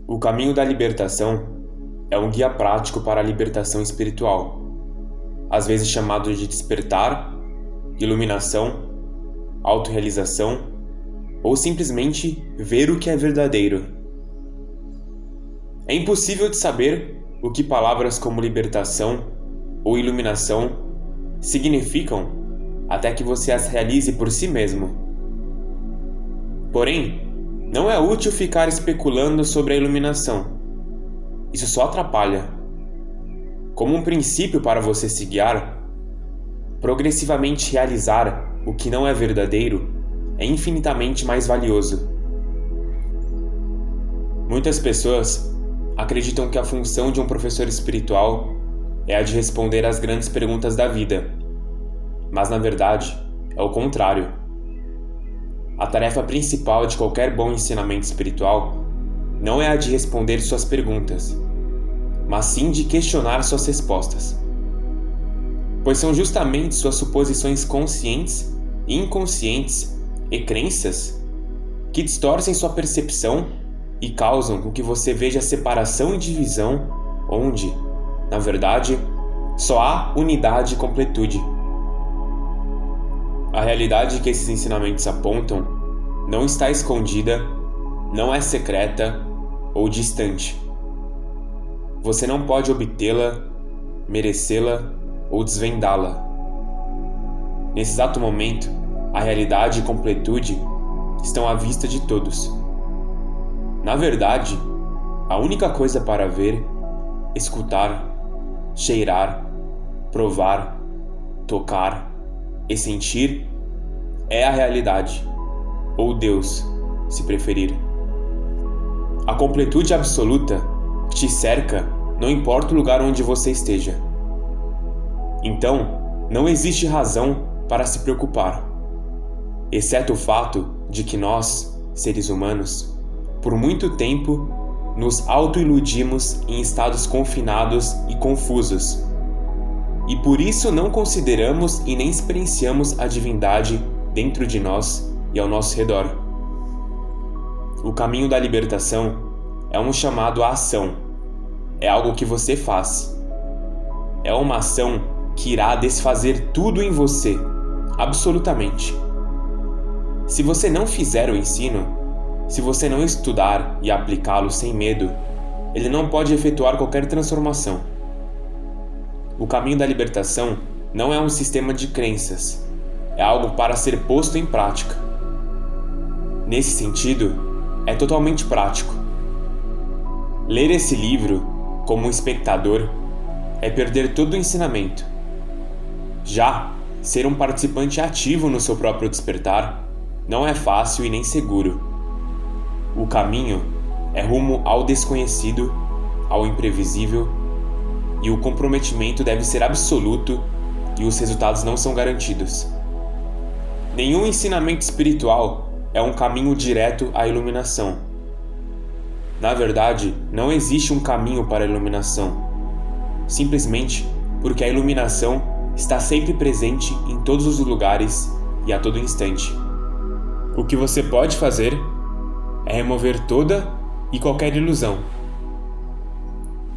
O caminho da libertação é um guia prático para a libertação espiritual, às vezes chamado de despertar, iluminação, autorrealização ou simplesmente ver o que é verdadeiro. É impossível de saber o que palavras como libertação ou iluminação significam até que você as realize por si mesmo. Porém, não é útil ficar especulando sobre a iluminação. Isso só atrapalha. Como um princípio para você se guiar, progressivamente realizar o que não é verdadeiro é infinitamente mais valioso. Muitas pessoas acreditam que a função de um professor espiritual é a de responder às grandes perguntas da vida, mas na verdade é o contrário. A tarefa principal de qualquer bom ensinamento espiritual não é a de responder suas perguntas, mas sim de questionar suas respostas. Pois são justamente suas suposições conscientes, inconscientes e crenças que distorcem sua percepção e causam com que você veja separação e divisão onde, na verdade, só há unidade e completude. A realidade que esses ensinamentos apontam não está escondida, não é secreta ou distante. Você não pode obtê-la, merecê-la ou desvendá-la. Nesse exato momento, a realidade e completude estão à vista de todos. Na verdade, a única coisa para ver, escutar, cheirar, provar, tocar e sentir é a realidade, ou Deus, se preferir. A completude absoluta te cerca, não importa o lugar onde você esteja. Então, não existe razão para se preocupar, exceto o fato de que nós, seres humanos, por muito tempo, nos auto-iludimos em estados confinados e confusos, e por isso não consideramos e nem experienciamos a divindade dentro de nós e ao nosso redor. O caminho da libertação é um chamado à ação. É algo que você faz. É uma ação que irá desfazer tudo em você, absolutamente. Se você não fizer o ensino, se você não estudar e aplicá-lo sem medo, ele não pode efetuar qualquer transformação. O caminho da libertação não é um sistema de crenças, é algo para ser posto em prática. Nesse sentido, é totalmente prático. Ler esse livro, como um espectador, é perder todo o ensinamento. Já ser um participante ativo no seu próprio despertar não é fácil e nem seguro. O caminho é rumo ao desconhecido, ao imprevisível, e o comprometimento deve ser absoluto e os resultados não são garantidos. Nenhum ensinamento espiritual é um caminho direto à iluminação. Na verdade, não existe um caminho para a iluminação, simplesmente porque a iluminação está sempre presente em todos os lugares e a todo instante. O que você pode fazer é remover toda e qualquer ilusão,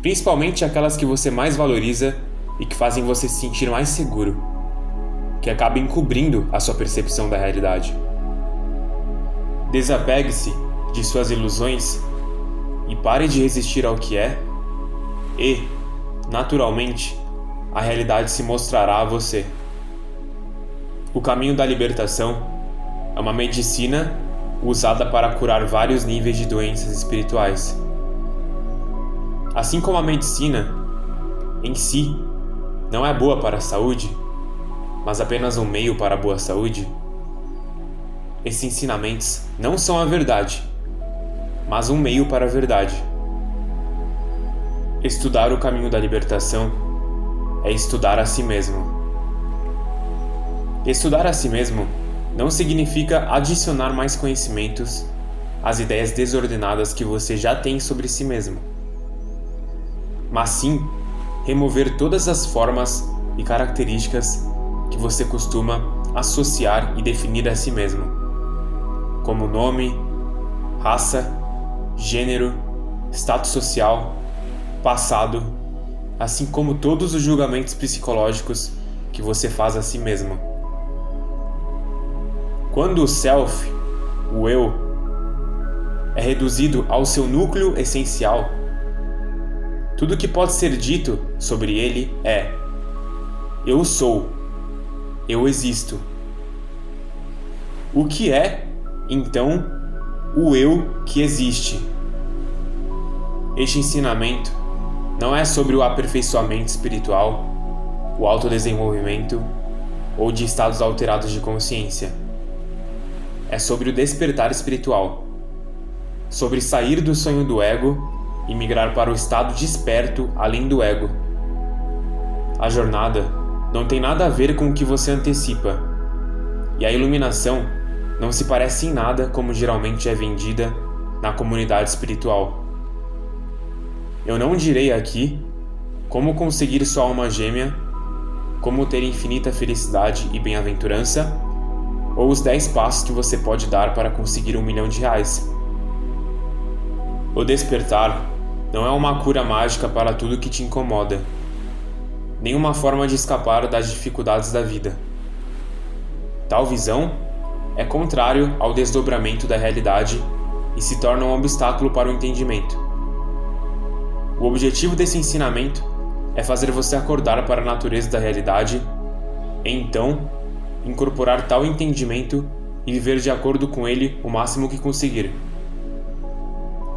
principalmente aquelas que você mais valoriza e que fazem você se sentir mais seguro, que acabam encobrindo a sua percepção da realidade. Desapegue-se de suas ilusões e pare de resistir ao que é, e, naturalmente, a realidade se mostrará a você. O caminho da libertação é uma medicina usada para curar vários níveis de doenças espirituais. Assim como a medicina, em si, não é boa para a saúde, mas apenas um meio para a boa saúde, esses ensinamentos não são a verdade, mas um meio para a verdade. Estudar o caminho da libertação é estudar a si mesmo. Estudar a si mesmo não significa adicionar mais conhecimentos às ideias desordenadas que você já tem sobre si mesmo, mas sim remover todas as formas e características que você costuma associar e definir a si mesmo, como nome, raça, gênero, status social, passado, assim como todos os julgamentos psicológicos que você faz a si mesmo. Quando o self, o eu, é reduzido ao seu núcleo essencial, tudo que pode ser dito sobre ele é: eu sou, eu existo. O que é, então, o eu que existe? Este ensinamento não é sobre o aperfeiçoamento espiritual, o autodesenvolvimento ou de estados alterados de consciência. É sobre o despertar espiritual, sobre sair do sonho do ego e migrar para o estado desperto além do ego. A jornada não tem nada a ver com o que você antecipa, e a iluminação não se parece em nada como geralmente é vendida na comunidade espiritual. Eu não direi aqui como conseguir sua alma gêmea, como ter infinita felicidade e bem-aventurança, ou os 10 passos que você pode dar para conseguir R$1 milhão. O despertar não é uma cura mágica para tudo que te incomoda, nem uma forma de escapar das dificuldades da vida. Tal visão é contrário ao desdobramento da realidade e se torna um obstáculo para o entendimento. O objetivo desse ensinamento é fazer você acordar para a natureza da realidade e então incorporar tal entendimento e viver de acordo com ele o máximo que conseguir.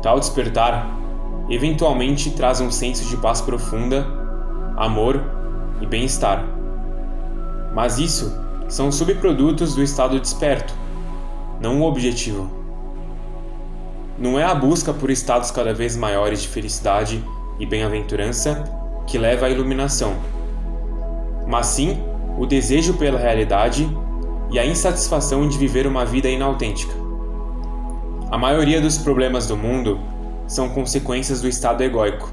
Tal despertar eventualmente traz um senso de paz profunda, amor e bem-estar. Mas isso são subprodutos do estado desperto, não o objetivo. Não é a busca por estados cada vez maiores de felicidade e bem-aventurança que leva à iluminação, mas sim o desejo pela realidade e a insatisfação de viver uma vida inautêntica. A maioria dos problemas do mundo são consequências do estado egóico.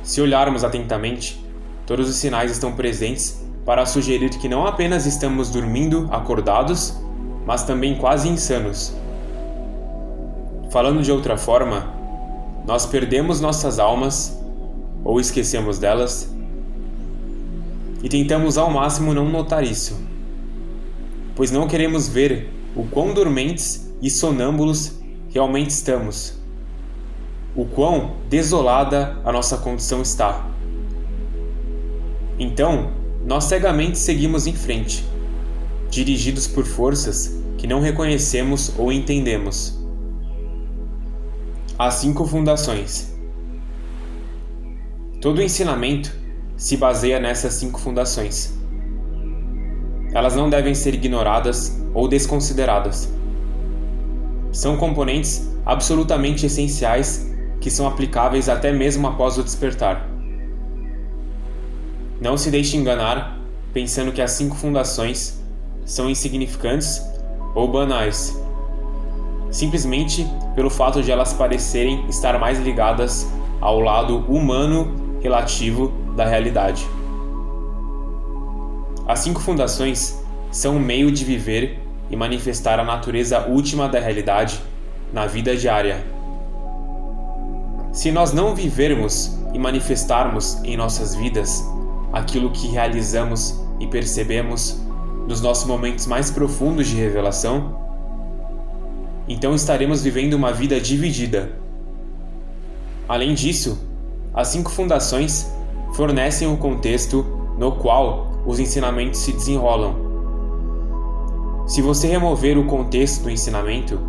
Se olharmos atentamente, todos os sinais estão presentes para sugerir que não apenas estamos dormindo acordados, mas também quase insanos. Falando de outra forma, nós perdemos nossas almas, ou esquecemos delas, e tentamos ao máximo não notar isso, pois não queremos ver o quão dormentes e sonâmbulos realmente estamos, o quão desolada a nossa condição está. Então, nós cegamente seguimos em frente, dirigidos por forças que não reconhecemos ou entendemos. As 5 fundações. Todo o ensinamento se baseia nessas 5 fundações. Elas não devem ser ignoradas ou desconsideradas. São componentes absolutamente essenciais que são aplicáveis até mesmo após o despertar. Não se deixe enganar pensando que as 5 fundações são insignificantes ou banais, simplesmente pelo fato de elas parecerem estar mais ligadas ao lado humano relativo da realidade. As 5 fundações são um meio de viver e manifestar a natureza última da realidade na vida diária. Se nós não vivermos e manifestarmos em nossas vidas aquilo que realizamos e percebemos nos nossos momentos mais profundos de revelação, então estaremos vivendo uma vida dividida. Além disso, as 5 fundações fornecem o contexto no qual os ensinamentos se desenrolam. Se você remover o contexto do ensinamento,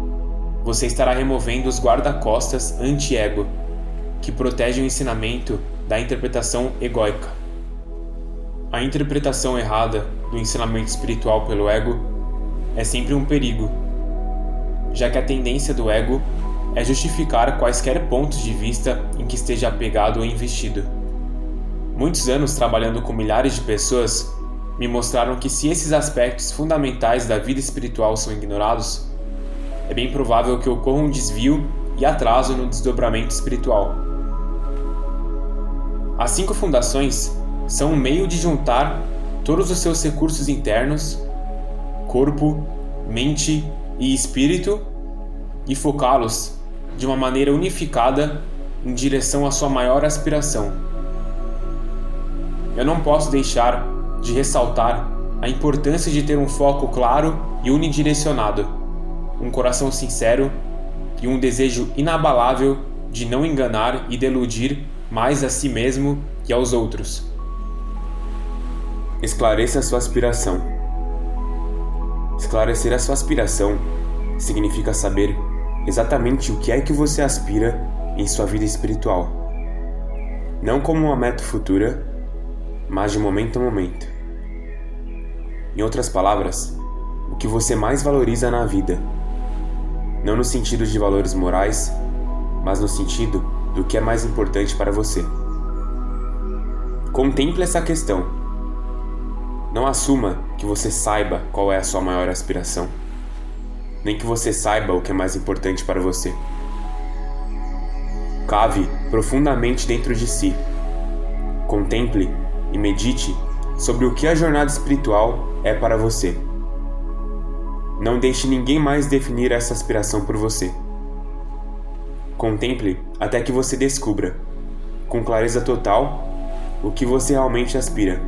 você estará removendo os guarda-costas anti-ego, que protegem o ensinamento da interpretação egóica. A interpretação errada do ensinamento espiritual pelo ego é sempre um perigo, já que a tendência do ego é justificar quaisquer pontos de vista em que esteja apegado ou investido. Muitos anos trabalhando com milhares de pessoas me mostraram que se esses aspectos fundamentais da vida espiritual são ignorados, é bem provável que ocorra um desvio e atraso no desdobramento espiritual. As 5 fundações são um meio de juntar todos os seus recursos internos, corpo, mente e espírito, e focá-los de uma maneira unificada em direção à sua maior aspiração. Eu não posso deixar de ressaltar a importância de ter um foco claro e unidirecionado, um coração sincero e um desejo inabalável de não enganar e deludir mais a si mesmo e aos outros. Esclareça a sua aspiração. Esclarecer a sua aspiração significa saber exatamente o que é que você aspira em sua vida espiritual. Não como uma meta futura, mas de momento a momento. Em outras palavras, o que você mais valoriza na vida. Não no sentido de valores morais, mas no sentido do que é mais importante para você. Contemple essa questão. Não assuma que você saiba qual é a sua maior aspiração, nem que você saiba o que é mais importante para você. Cave profundamente dentro de si. Contemple e medite sobre o que a jornada espiritual é para você. Não deixe ninguém mais definir essa aspiração por você. Contemple até que você descubra, com clareza total, o que você realmente aspira.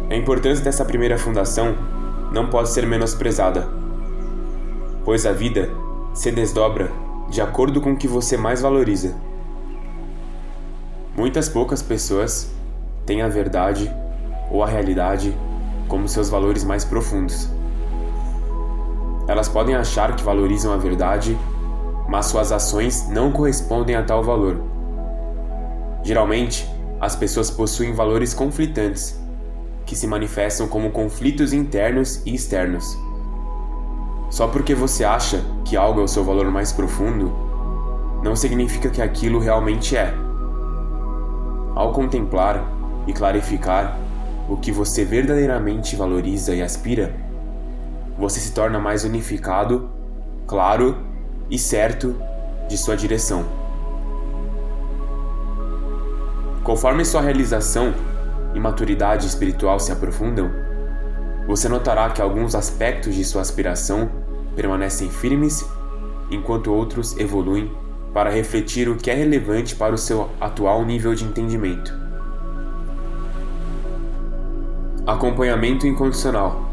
A importância dessa primeira fundação não pode ser menosprezada, pois a vida se desdobra de acordo com o que você mais valoriza. Muitas poucas pessoas têm a verdade ou a realidade como seus valores mais profundos. Elas podem achar que valorizam a verdade, mas suas ações não correspondem a tal valor. Geralmente, as pessoas possuem valores conflitantes, que se manifestam como conflitos internos e externos. Só porque você acha que algo é o seu valor mais profundo, não significa que aquilo realmente é. Ao contemplar e clarificar o que você verdadeiramente valoriza e aspira, você se torna mais unificado, claro e certo de sua direção. Conforme sua realização e maturidade espiritual se aprofundam, você notará que alguns aspectos de sua aspiração permanecem firmes, enquanto outros evoluem para refletir o que é relevante para o seu atual nível de entendimento. Acompanhamento incondicional.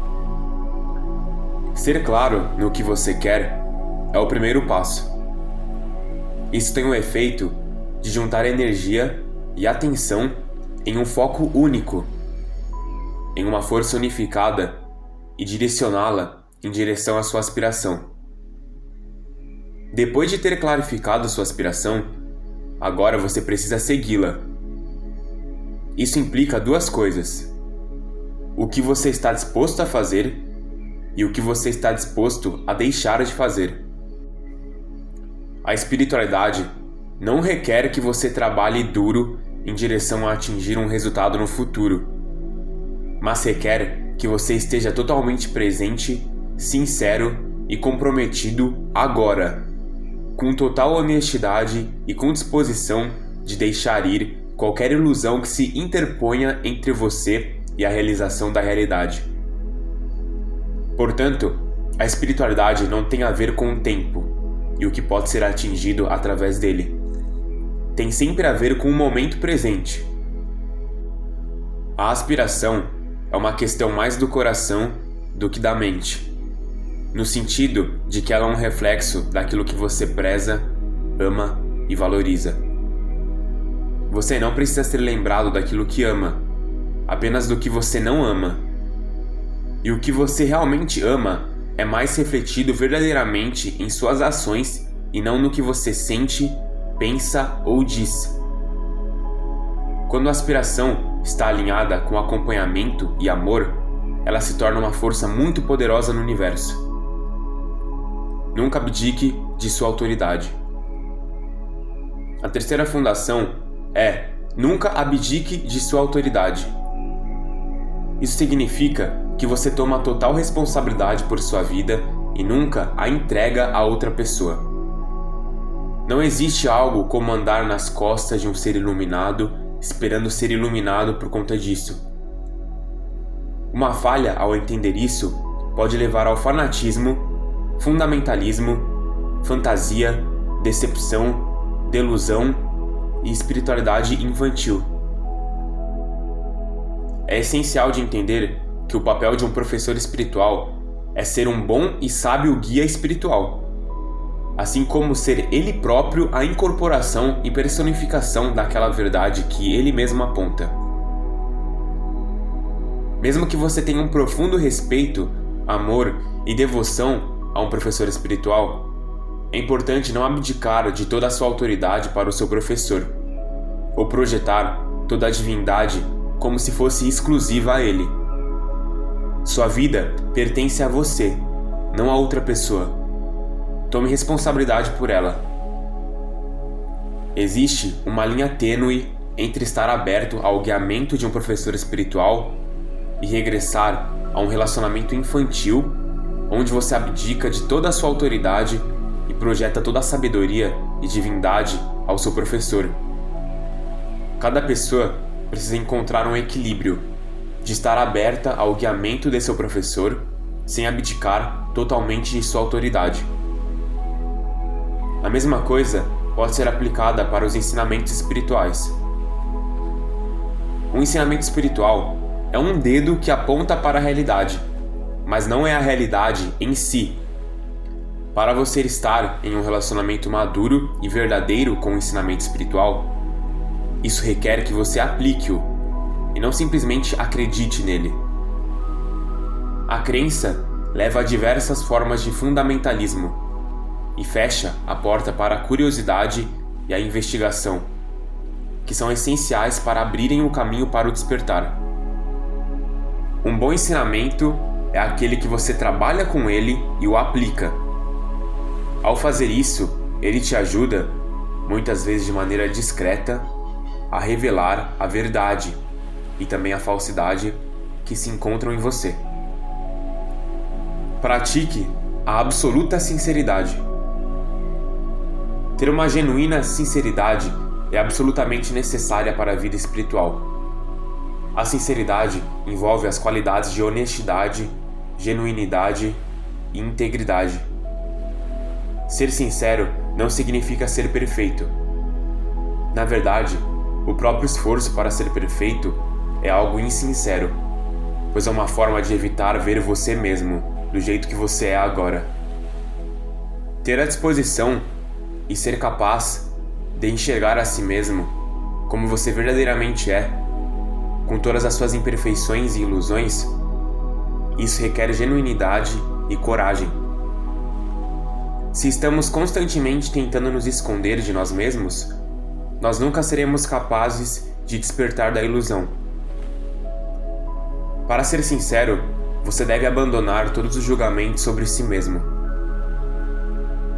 Ser claro no que você quer é o primeiro passo. Isso tem o efeito de juntar energia e atenção em um foco único, em uma força unificada e direcioná-la em direção à sua aspiração. Depois de ter clarificado sua aspiração, agora você precisa segui-la. Isso implica duas coisas: o que você está disposto a fazer e o que você está disposto a deixar de fazer. A espiritualidade não requer que você trabalhe duro em direção a atingir um resultado no futuro, mas requer que você esteja totalmente presente, sincero e comprometido agora, com total honestidade e com disposição de deixar ir qualquer ilusão que se interponha entre você e a realização da realidade. Portanto, a espiritualidade não tem a ver com o tempo e o que pode ser atingido através dele. Tem sempre a ver com o momento presente. A aspiração é uma questão mais do coração do que da mente, no sentido de que ela é um reflexo daquilo que você preza, ama e valoriza. Você não precisa ser lembrado daquilo que ama, apenas do que você não ama. E o que você realmente ama é mais refletido verdadeiramente em suas ações e não no que você sente, pensa ou diz. Quando a aspiração está alinhada com acompanhamento e amor, ela se torna uma força muito poderosa no universo. Nunca abdique de sua autoridade. A terceira fundação é: nunca abdique de sua autoridade. Isso significa que você toma total responsabilidade por sua vida e nunca a entrega a outra pessoa. Não existe algo como andar nas costas de um ser iluminado, esperando ser iluminado por conta disso. Uma falha ao entender isso pode levar ao fanatismo, fundamentalismo fantasia, decepção, delusão e espiritualidade infantil. É essencial de entender que o papel de um professor espiritual é ser um bom e sábio guia espiritual, assim como ser ele próprio a incorporação e personificação daquela verdade que ele mesmo aponta. Mesmo que você tenha um profundo respeito, amor e devoção a um professor espiritual, é importante não abdicar de toda a sua autoridade para o seu professor, ou projetar toda a divindade como se fosse exclusiva a ele. Sua vida pertence a você, não a outra pessoa. Tome responsabilidade por ela. Existe uma linha tênue entre estar aberto ao guiamento de um professor espiritual e regressar a um relacionamento infantil, onde você abdica de toda a sua autoridade e projeta toda a sabedoria e divindade ao seu professor. Cada pessoa precisa encontrar um equilíbrio de estar aberta ao guiamento de seu professor sem abdicar totalmente de sua autoridade. A mesma coisa pode ser aplicada para os ensinamentos espirituais. Um ensinamento espiritual é um dedo que aponta para a realidade, mas não é a realidade em si. Para você estar em um relacionamento maduro e verdadeiro com o ensinamento espiritual, isso requer que você aplique-o e não simplesmente acredite nele. A crença leva a diversas formas de fundamentalismo e fecha a porta para a curiosidade e a investigação, que são essenciais para abrirem o caminho para o despertar. Um bom ensinamento é aquele que você trabalha com ele e o aplica. Ao fazer isso, ele te ajuda, muitas vezes de maneira discreta, a revelar a verdade e também a falsidade que se encontram em você. Pratique a absoluta sinceridade. Ter uma genuína sinceridade é absolutamente necessária para a vida espiritual. A sinceridade envolve as qualidades de honestidade, genuinidade e integridade. Ser sincero não significa ser perfeito. Na verdade, o próprio esforço para ser perfeito é algo insincero, pois é uma forma de evitar ver você mesmo do jeito que você é agora. Ter a disposição e ser capaz de enxergar a si mesmo como você verdadeiramente é, com todas as suas imperfeições e ilusões, isso requer genuinidade e coragem. Se estamos constantemente tentando nos esconder de nós mesmos, nós nunca seremos capazes de despertar da ilusão. Para ser sincero, você deve abandonar todos os julgamentos sobre si mesmo.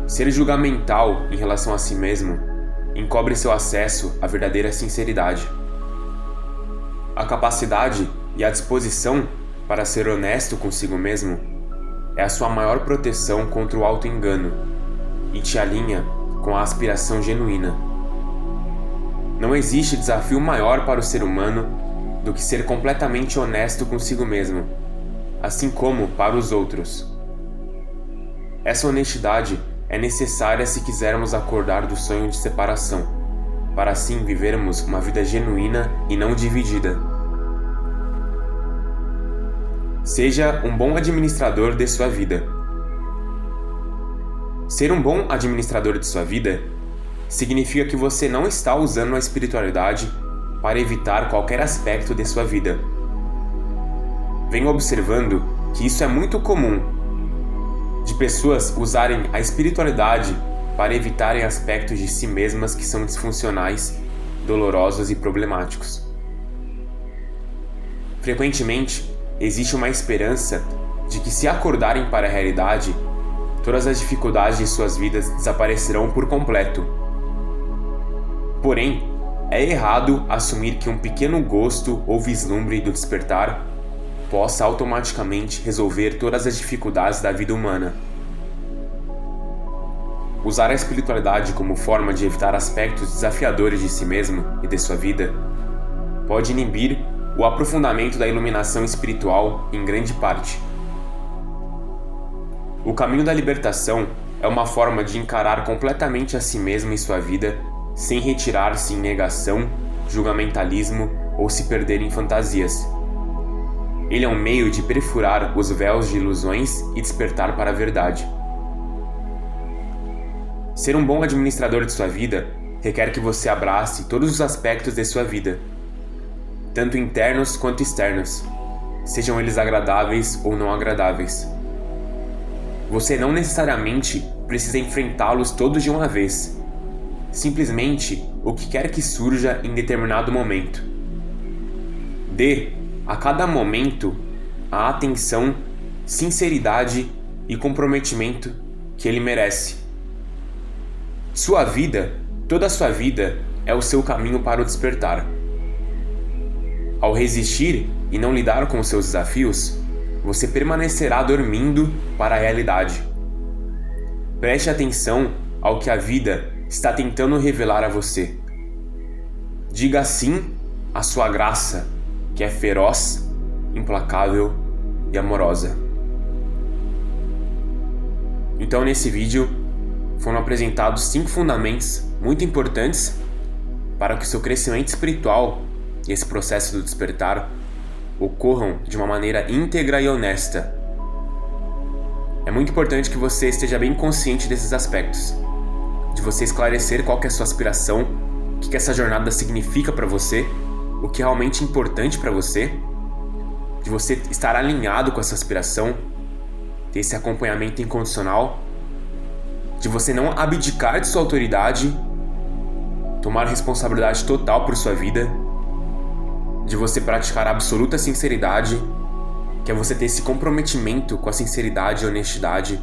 Ser julgamental em relação a si mesmo encobre seu acesso à verdadeira sinceridade. A capacidade e a disposição para ser honesto consigo mesmo é a sua maior proteção contra o auto-engano e te alinha com a aspiração genuína. Não existe desafio maior para o ser humano do que ser completamente honesto consigo mesmo, assim como para os outros. Essa honestidade é necessária se quisermos acordar do sonho de separação, para assim vivermos uma vida genuína e não dividida. Seja um bom administrador de sua vida. Ser um bom administrador de sua vida significa que você não está usando a espiritualidade para evitar qualquer aspecto de sua vida. Venho observando que isso é muito comum, de pessoas usarem a espiritualidade para evitarem aspectos de si mesmas que são disfuncionais, dolorosos e problemáticos. Frequentemente, existe uma esperança de que, se acordarem para a realidade, todas as dificuldades de suas vidas desaparecerão por completo. Porém, é errado assumir que um pequeno gosto ou vislumbre do despertar possa automaticamente resolver todas as dificuldades da vida humana. Usar a espiritualidade como forma de evitar aspectos desafiadores de si mesmo e de sua vida pode inibir o aprofundamento da iluminação espiritual em grande parte. O caminho da libertação é uma forma de encarar completamente a si mesmo e sua vida, sem retirar-se em negação, julgamentalismo ou se perder em fantasias. Ele é um meio de perfurar os véus de ilusões e despertar para a verdade. Ser um bom administrador de sua vida requer que você abrace todos os aspectos de sua vida, tanto internos quanto externos, sejam eles agradáveis ou não agradáveis. Você não necessariamente precisa enfrentá-los todos de uma vez, simplesmente o que quer que surja em determinado momento. Dê a cada momento a atenção, sinceridade e comprometimento que ele merece. Sua vida, toda a sua vida, é o seu caminho para o despertar. Ao resistir e não lidar com os seus desafios, você permanecerá dormindo para a realidade. Preste atenção ao que a vida está tentando revelar a você. Diga sim à sua graça, que é feroz, implacável e amorosa. Então, nesse vídeo, foram apresentados 5 fundamentos muito importantes para que o seu crescimento espiritual e esse processo do despertar ocorram de uma maneira íntegra e honesta. É muito importante que você esteja bem consciente desses aspectos, de você esclarecer qual que é a sua aspiração, o que essa jornada significa para você, o que é realmente importante para você, de você estar alinhado com essa aspiração, ter esse acompanhamento incondicional, de você não abdicar de sua autoridade, tomar responsabilidade total por sua vida, de você praticar a absoluta sinceridade, que é você ter esse comprometimento com a sinceridade e honestidade,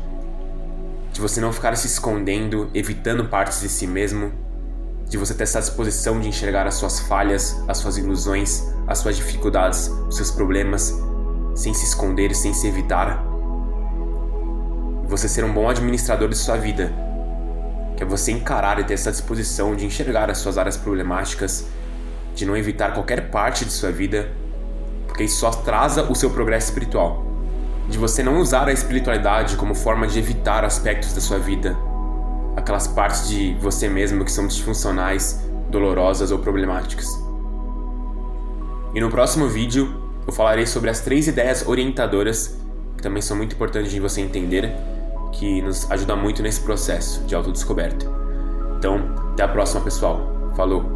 de você não ficar se escondendo, evitando partes de si mesmo, de você ter essa disposição de enxergar as suas falhas, as suas ilusões, as suas dificuldades, os seus problemas, sem se esconder, sem se evitar. Você ser um bom administrador de sua vida, que é você encarar e ter essa disposição de enxergar as suas áreas problemáticas, de não evitar qualquer parte de sua vida, porque isso só atrasa o seu progresso espiritual. De você não usar a espiritualidade como forma de evitar aspectos da sua vida, aquelas partes de você mesmo que são disfuncionais, dolorosas ou problemáticas. E no próximo vídeo eu falarei sobre as 3 ideias orientadoras, que também são muito importantes de você entender, que nos ajudam muito nesse processo de autodescoberta. Então, até a próxima, pessoal. Falou!